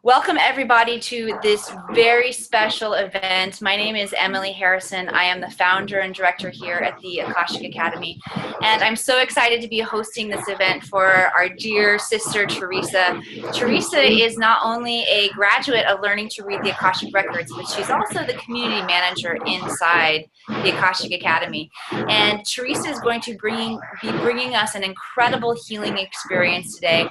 Welcome everybody to this very special event. My name is Emily Harrison. I am the founder and director here at the Akashic Academy. And I'm so excited to be hosting this event for our dear sister, Teresa. Teresa is not only a graduate of learning to read the Akashic Records, but she's also the community manager inside the Akashic Academy. And Teresa is going to be bringing us an incredible healing experience today.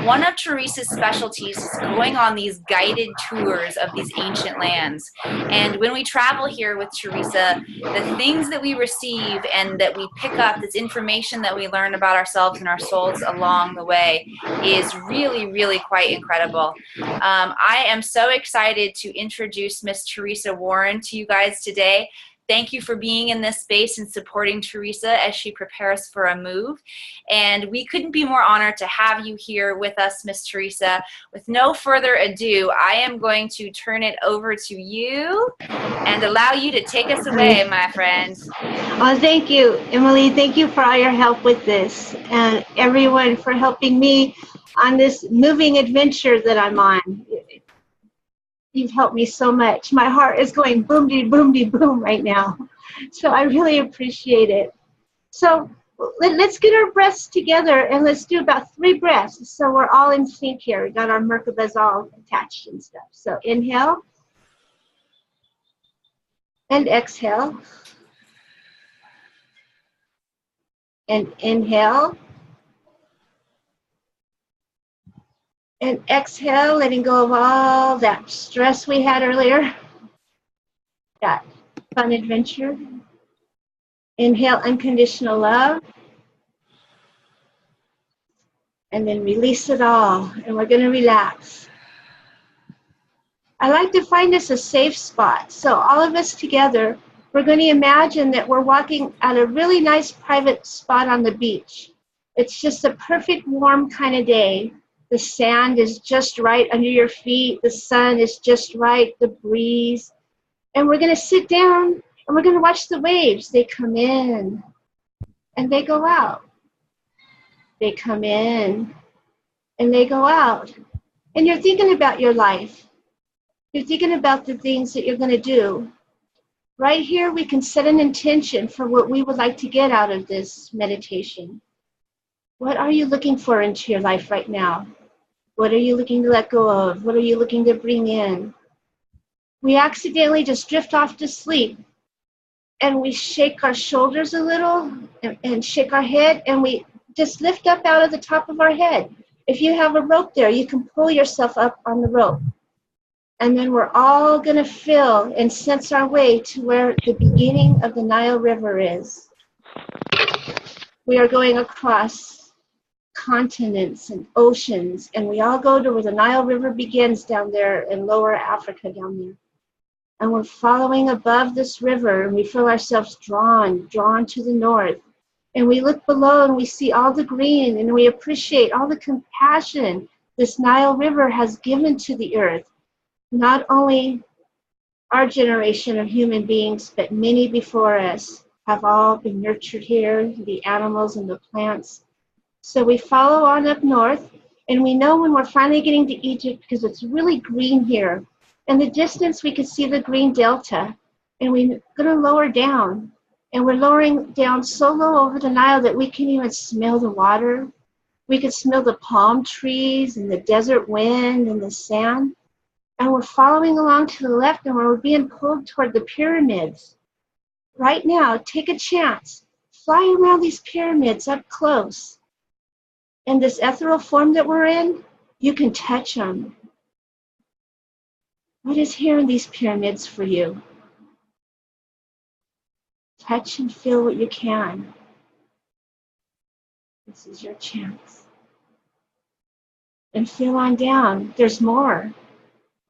One of Teresa's specialties is going on these guided tours of these ancient lands. And when we travel here with Teresa, the things that we receive and that we pick up, this information that we learn about ourselves and our souls along the way, is really, really quite incredible. I am so excited to introduce Miss Teresa Warren to you guys today. Thank you for being in this space and supporting Teresa as she prepares for a move. And we couldn't be more honored to have you here with us, Miss Teresa. With no further ado, I am going to turn it over to you and allow you to take us away, my friend. Well, thank you, Emily. Thank you for all your help with this, and everyone for helping me on this moving adventure that I'm on. You've helped me so much. My heart is going boom-de-boom-de-boom right now. So I really appreciate it. So let's get our breaths together, and let's do about 3 breaths so we're all in sync here. We got our Merkabas all attached and stuff. So inhale and exhale. And inhale. And exhale, letting go of all that stress we had earlier, that fun adventure. Inhale unconditional love. And then release it all, and we're going to relax. I like to find this a safe spot. So all of us together, we're going to imagine that we're walking at a really nice private spot on the beach. It's just a perfect warm kind of day. The sand is just right under your feet. The sun is just right, the breeze. And we're going to sit down and we're going to watch the waves. They come in and they go out. They come in and they go out. And you're thinking about your life. You're thinking about the things that you're going to do. Right here, we can set an intention for what we would like to get out of this meditation. What are you looking for into your life right now? What are you looking to let go of? What are you looking to bring in? We accidentally just drift off to sleep, and we shake our shoulders a little and shake our head, and we just lift up out of the top of our head. If you have a rope there, you can pull yourself up on the rope. And then we're all going to feel and sense our way to where the beginning of the Nile River is. We are going across continents and oceans, and we all go to where the Nile River begins down there in lower Africa down there. And we're following above this river, and we feel ourselves drawn to the north. And we look below and we see all the green, and we appreciate all the compassion this Nile River has given to the earth. Not only our generation of human beings, but many before us have all been nurtured here, the animals and the plants. So we follow on up north, and we know when we're finally getting to Egypt because it's really green here. In the distance, we can see the green delta, and we're going to lower down. And we're lowering down so low over the Nile that we can even smell the water. We can smell the palm trees and the desert wind and the sand. And we're following along to the left, and we're being pulled toward the pyramids. Right now, take a chance. Fly around these pyramids up close. In this ethereal form that we're in, you can touch them. What is here in these pyramids for you? Touch and feel what you can. This is your chance. And feel on down. There's more.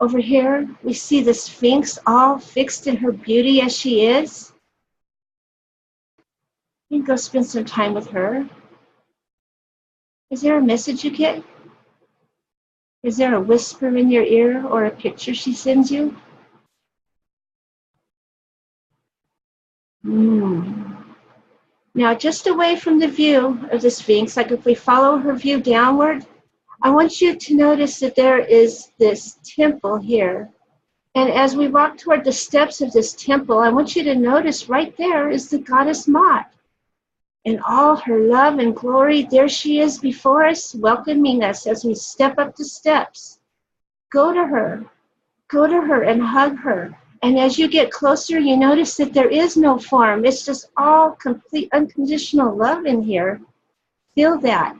Over here, we see the Sphinx all fixed in her beauty as she is. You can go spend some time with her. Is there a message you get? Is there a whisper in your ear or a picture she sends you? Now, just away from the view of the Sphinx, like if we follow her view downward, I want you to notice that there is this temple here. And as we walk toward the steps of this temple, I want you to notice right there is the Goddess Maat. In all her love and glory, there she is before us, welcoming us as we step up the steps. Go to her and hug her. And as you get closer, you notice that there is no form. It's just all complete unconditional love in here. Feel that.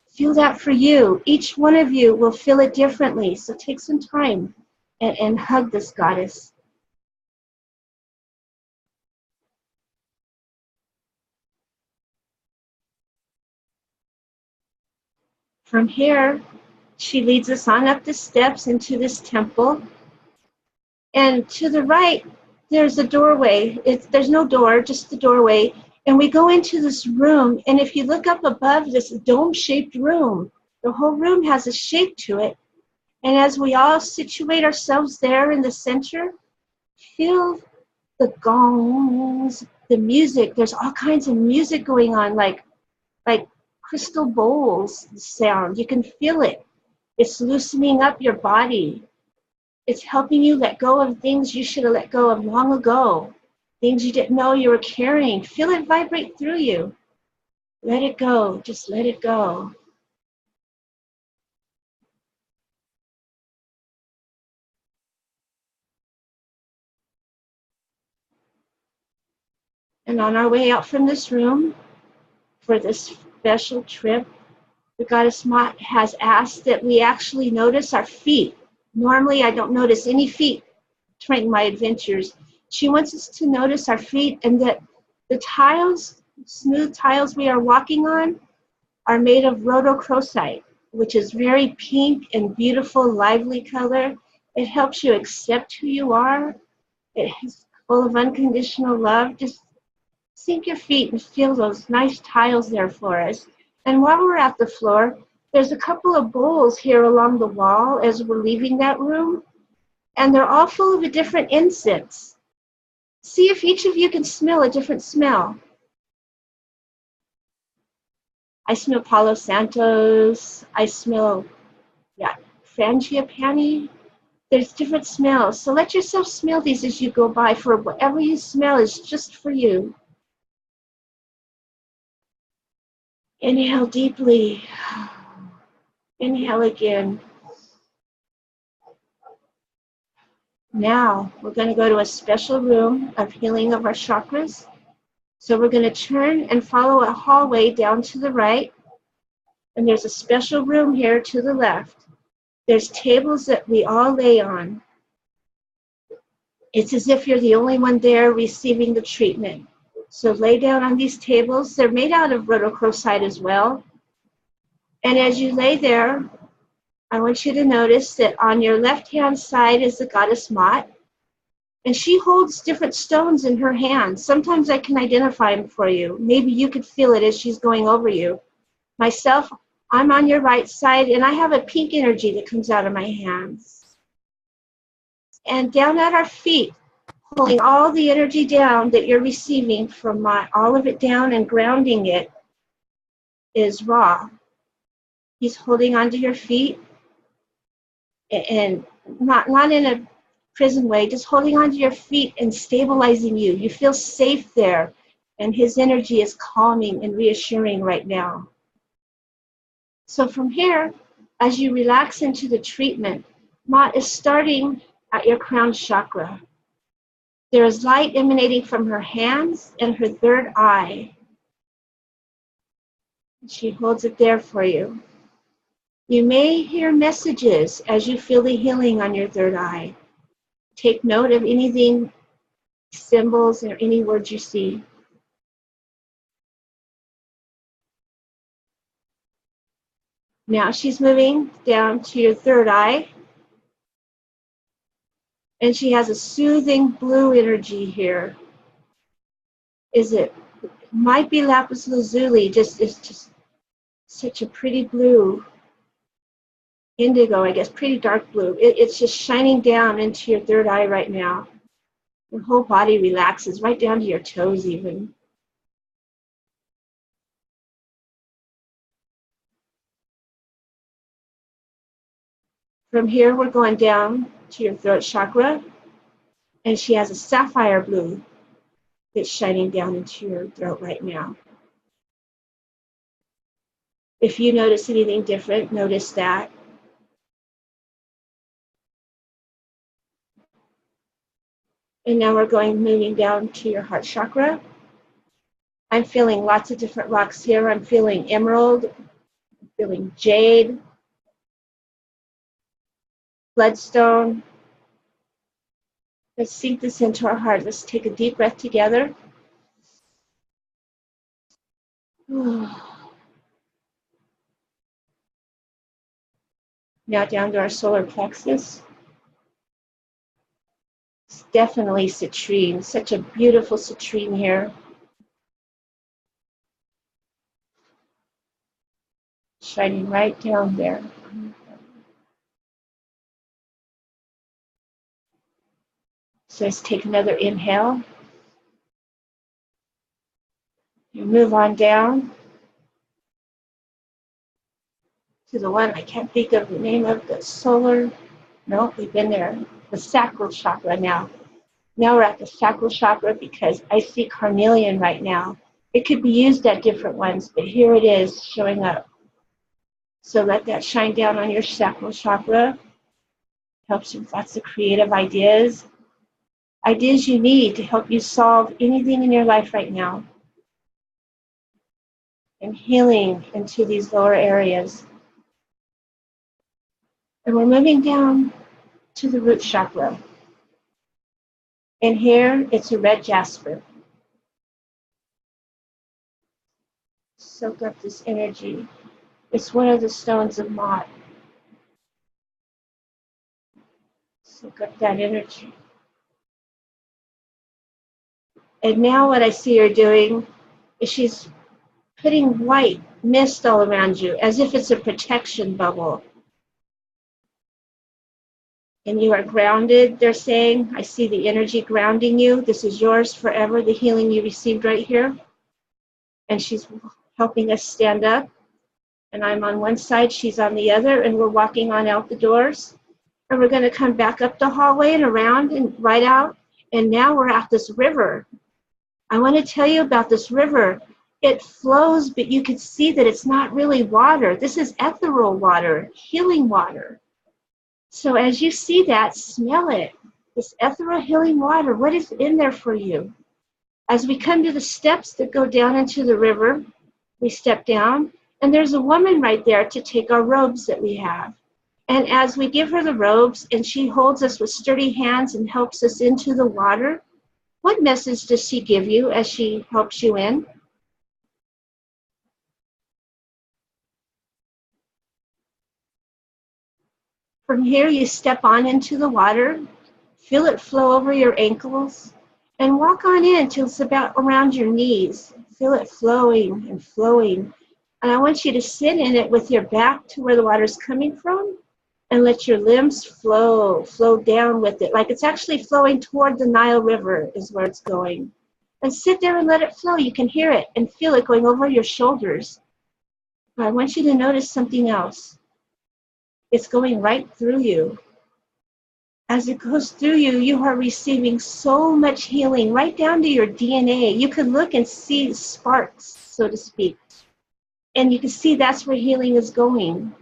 Feel that for you. Each one of you will feel it differently. So take some time and hug this goddess. From here, she leads us on up the steps into this temple. And to the right, there's a doorway. There's no door, just the doorway. And we go into this room. And if you look up above this dome-shaped room, the whole room has a shape to it. And as we all situate ourselves there in the center, feel the gongs, the music. There's all kinds of music going on, like crystal bowls sound. You can feel it. It's loosening up your body. It's helping you let go of things you should have let go of long ago, things you didn't know you were carrying. Feel it vibrate through you. Let it go. Just let it go. And on our way out from this room for this special trip, the Goddess Maat has asked that we actually notice our feet. Normally, I don't notice any feet during my adventures. She wants us to notice our feet and that the tiles, smooth tiles we are walking on, are made of rhodochrosite, which is very pink and beautiful, lively color. It helps you accept who you are. It is full of unconditional love. Just sink your feet and feel those nice tiles there for us. And while we're at the floor, there's a couple of bowls here along the wall as we're leaving that room, and they're all full of a different incense. See if each of you can smell a different smell. I smell Palo Santos. I smell, frangipani. There's different smells. So let yourself smell these as you go by, for whatever you smell is just for you. Inhale deeply. Inhale again. Now we're going to go to a special room of healing of our chakras. So we're going to turn and follow a hallway down to the right. And there's a special room here to the left. There's tables that we all lay on. It's as if you're the only one there receiving the treatment. So lay down on these tables. They're made out of rhodochrosite as well. And as you lay there, I want you to notice that on your left-hand side is the Goddess Maat. And she holds different stones in her hands. Sometimes I can identify them for you. Maybe you could feel it as she's going over you. Myself, I'm on your right side, and I have a pink energy that comes out of my hands. And down at our feet, pulling all the energy down that you're receiving from all of it down and grounding it, is Ra. He's holding onto your feet, and not in a prison way, just holding onto your feet and stabilizing you. You feel safe there, and his energy is calming and reassuring right now. So from here, as you relax into the treatment, Maat is starting at your crown chakra. There is light emanating from her hands and her third eye. She holds it there for you. You may hear messages as you feel the healing on your third eye. Take note of anything, symbols, or any words you see. Now she's moving down to your third eye. And she has a soothing blue energy here. It might be lapis lazuli, it's just such a pretty blue. Indigo, I guess, pretty dark blue. It's just shining down into your third eye right now. Your whole body relaxes, right down to your toes even. From here, we're going down to your throat chakra, and she has a sapphire blue that's shining down into your throat right now. If you notice anything different, notice that. And now we're moving down to your heart chakra. I'm feeling lots of different rocks here. I'm feeling emerald, I'm feeling jade, bloodstone. Let's sink this into our heart. Let's take a deep breath together. Now down to our solar plexus. It's definitely citrine, such a beautiful citrine here. Shining right down there. So let's take another inhale. You move on down to the one I can't think of the name of, the solar. No, we've been there. The sacral chakra now. Now we're at the sacral chakra because I see carnelian right now. It could be used at different ones, but here it is showing up. So let that shine down on your sacral chakra. Helps you with lots of creative ideas. Ideas you need to help you solve anything in your life right now. And healing into these lower areas. And we're moving down to the root chakra. And here it's a red jasper. Soak up this energy. It's one of the stones of Maat. Soak up that energy. And now what I see her doing is she's putting white mist all around you as if it's a protection bubble. And you are grounded, they're saying. I see the energy grounding you. This is yours forever, the healing you received right here. And she's helping us stand up. And I'm on one side, she's on the other, and we're walking on out the doors. And we're going to come back up the hallway and around and right out. And now we're at this river. I want to tell you about this river. It flows, but you can see that it's not really water. This is ethereal water, healing water. So as you see that, smell it. This ethereal healing water, what is in there for you? As we come to the steps that go down into the river, we step down, and there's a woman right there to take our robes that we have. And as we give her the robes, and she holds us with sturdy hands and helps us into the water, what message does she give you as she helps you in? From here, you step on into the water, feel it flow over your ankles, and walk on in till it's about around your knees. Feel it flowing and flowing. And I want you to sit in it with your back to where the water's coming from, and let your limbs flow down with it. Like it's actually flowing toward the Nile River is where it's going. And sit there and let it flow. You can hear it and feel it going over your shoulders. But I want you to notice something else. It's going right through you. As it goes through you, you are receiving so much healing right down to your DNA. You can look and see sparks, so to speak. And you can see that's where healing is going.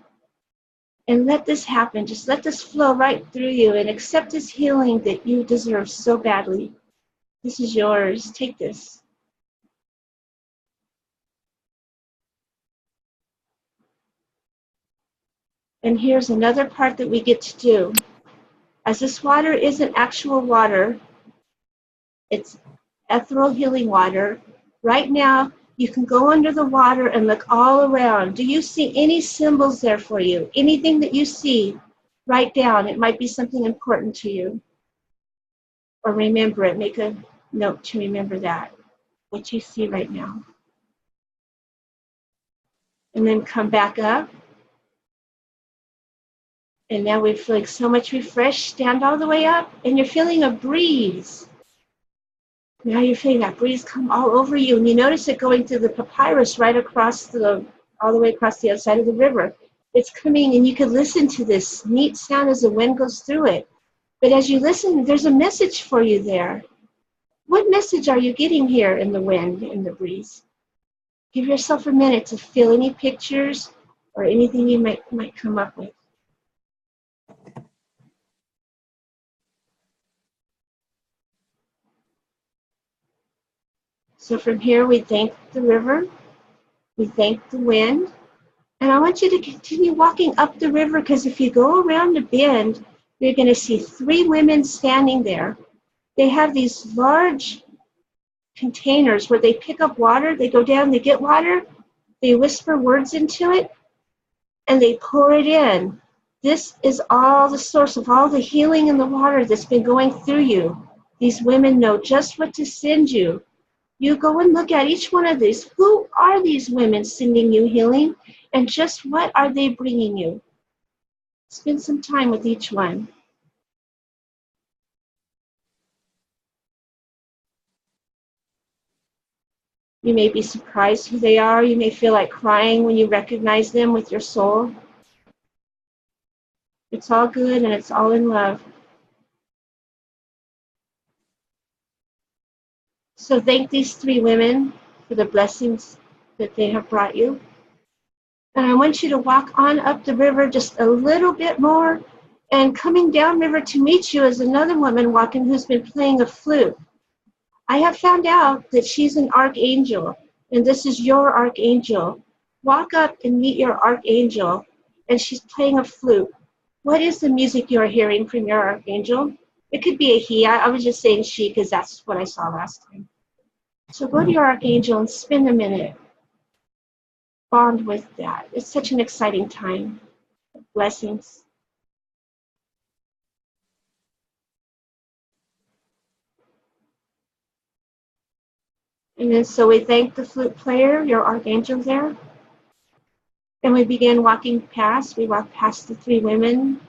And let this happen. Just let this flow right through you and accept this healing that you deserve so badly. This is yours. Take this. And here's another part that we get to do. As this water isn't actual water, it's ethereal healing water. Right now, you can go under the water and look all around. Do you see any symbols there for you? Anything that you see, write down. It might be something important to you. Or remember it. Make a note to remember that, what you see right now. And then come back up. And now we're feeling so much refreshed. Stand all the way up, and you're feeling a breeze. Now you're feeling that breeze come all over you, and you notice it going through the papyrus right across all the way across the other side of the river. It's coming, and you can listen to this neat sound as the wind goes through it. But as you listen, there's a message for you there. What message are you getting here in the wind, in the breeze? Give yourself a minute to feel any pictures or anything you might come up with. So from here, we thank the river, we thank the wind, and I want you to continue walking up the river, because if you go around the bend, you're going to see 3 women standing there. They have these large containers where they pick up water, they go down, they get water, they whisper words into it, and they pour it in. This is all the source of all the healing in the water that's been going through you. These women know just what to send you. You go and look at each one of these. Who are these women sending you healing? And just what are they bringing you? Spend some time with each one. You may be surprised who they are. You may feel like crying when you recognize them with your soul. It's all good and it's all in love. So thank these 3 women for the blessings that they have brought you. And I want you to walk on up the river just a little bit more. And coming down river to meet you is another woman walking who's been playing a flute. I have found out that she's an archangel, and this is your archangel. Walk up and meet your archangel, and she's playing a flute. What is the music you're hearing from your archangel? It could be a he. I was just saying she because that's what I saw last time. So go to your archangel and spend a minute. Bond with that. It's such an exciting time. Blessings. And then so we thank the flute player, your archangel there. And we begin walking past. We walk past the 3 women,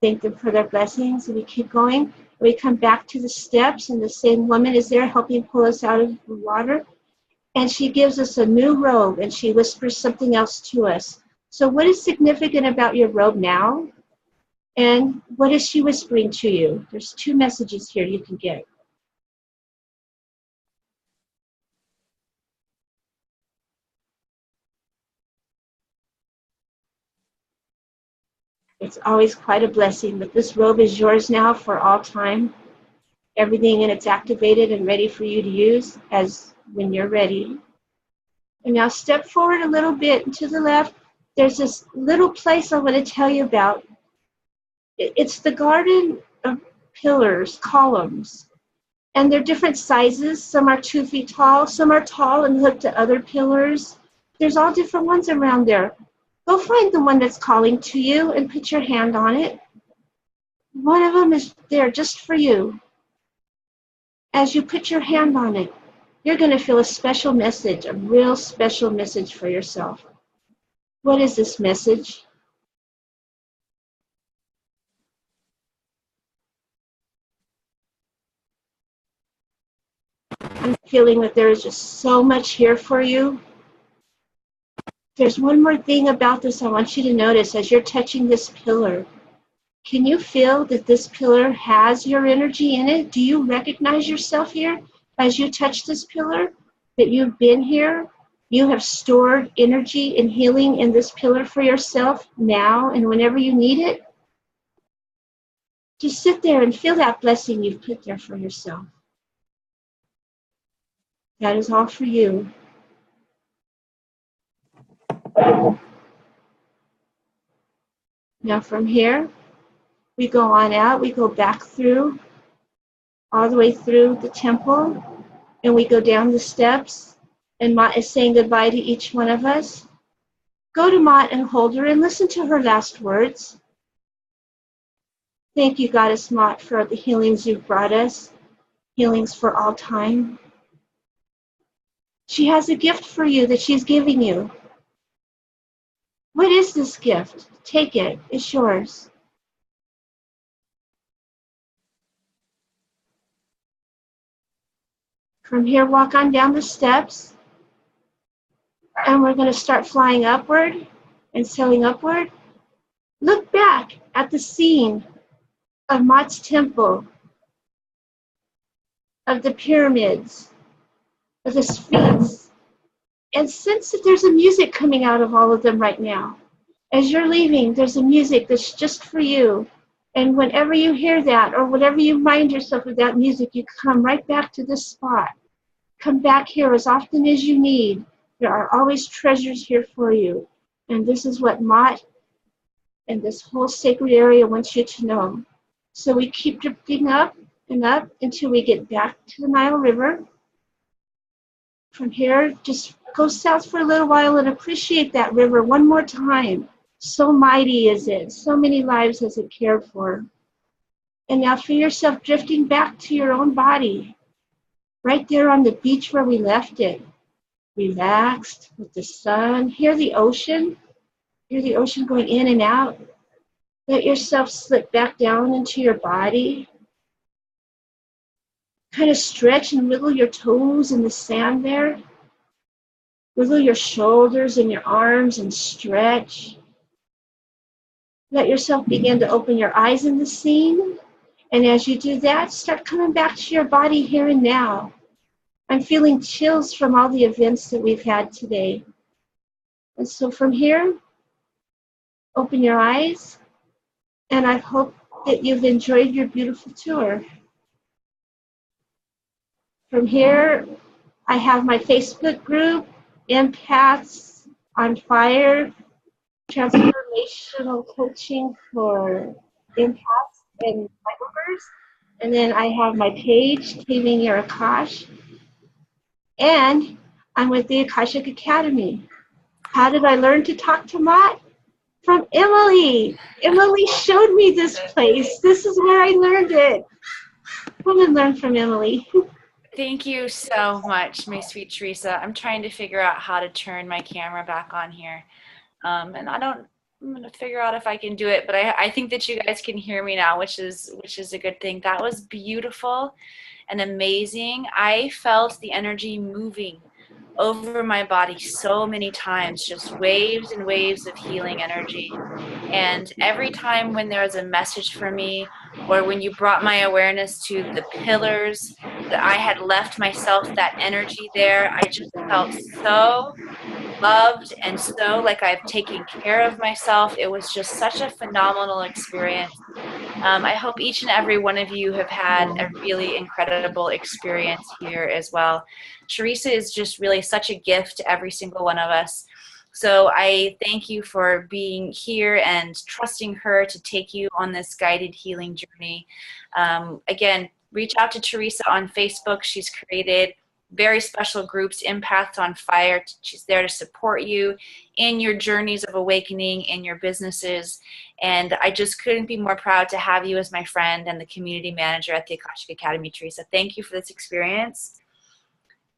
thank them for their blessings, and we keep going. We come back to the steps, and the same woman is there helping pull us out of the water. And she gives us a new robe, and she whispers something else to us. So what is significant about your robe now? And what is she whispering to you? There's 2 messages here you can get. It's always quite a blessing, but this robe is yours now for all time. Everything in it's activated and ready for you to use as when you're ready. And now step forward a little bit and to the left. There's this little place I want to tell you about. It's the garden of pillars, columns. And they're different sizes. Some are 2 feet tall. Some are tall and hooked to other pillars. There's all different ones around there. Go find the one that's calling to you and put your hand on it. One of them is there just for you. As you put your hand on it, you're going to feel a special message, a real special message for yourself. What is this message? I'm feeling that there is just so much here for you. There's one more thing about this I want you to notice as you're touching this pillar. Can you feel that this pillar has your energy in it? Do you recognize yourself here as you touch this pillar? That you've been here? You have stored energy and healing in this pillar for yourself now and whenever you need it? Just sit there and feel that blessing you've put there for yourself. That is all for you. Now from here, we go on out, we go back through, all the way through the temple, and we go down the steps, and Maat is saying goodbye to each one of us. Go to Maat and hold her and listen to her last words. Thank you, Goddess Maat, for the healings you've brought us, healings for all time. She has a gift for you that she's giving you. What is this gift? Take it. It's yours. From here, walk on down the steps, and we're going to start flying upward. and sailing upward, look back at the scene of Maat's temple, of the pyramids, of the Sphinx, and sense that there's a music coming out of all of them right now. As you're leaving, there's a music that's just for you. And whenever you hear that, or whenever you remind yourself of that music, you come right back to this spot. Come back here as often as you need. There are always treasures here for you. And this is what Maat and this whole sacred area wants you to know. So we keep drifting up and up until we get back to the Nile River. From here, just go south for a little while and appreciate that river one more time. So mighty is it. So many lives has it cared for. And now feel yourself drifting back to your own body. Right there on the beach where we left it. Relaxed with the sun. Hear the ocean. Hear the ocean going in and out. Let yourself slip back down into your body. Kind of stretch and wiggle your toes in the sand there. Wiggle your shoulders and your arms and stretch. Let yourself begin to open your eyes in the scene. And as you do that, start coming back to your body here and now. I'm feeling chills from all the events that we've had today. And so from here, open your eyes. And I hope that you've enjoyed your beautiful tour. From here, I have my Facebook group, Empaths on Fire, transformational coaching for empaths and lightworkers. And then I have my page, Taming Your Akash. And I'm with the Akashic Academy. How did I learn to talk to Maat? From Emily. Emily showed me this place. This is where I learned it. Come and learn from Emily. Thank you so much, my sweet Teresa. I'm trying to figure out how to turn my camera back on here. And I'm going to figure out if I can do it, but I think that you guys can hear me now, which is a good thing. That was beautiful and amazing. I felt the energy moving over my body so many times, just waves and waves of healing energy. And every time when there was a message for me, or when you brought my awareness to the pillars, that I had left myself that energy there, I just felt so loved and so like I've taken care of myself. It was just such a phenomenal experience. I hope each and every one of you have had a really incredible experience here as well. Teresa is just really such a gift to every single one of us. So I thank you for being here and trusting her to take you on this guided healing journey. Again, reach out to Teresa on Facebook. She's created very special groups, Empaths on Fire. She's there to support you in your journeys of awakening, in your businesses. And I just couldn't be more proud to have you as my friend and the community manager at the Akashic Academy, Teresa. Thank you for this experience.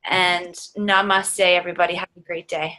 And namaste, everybody. Have a great day.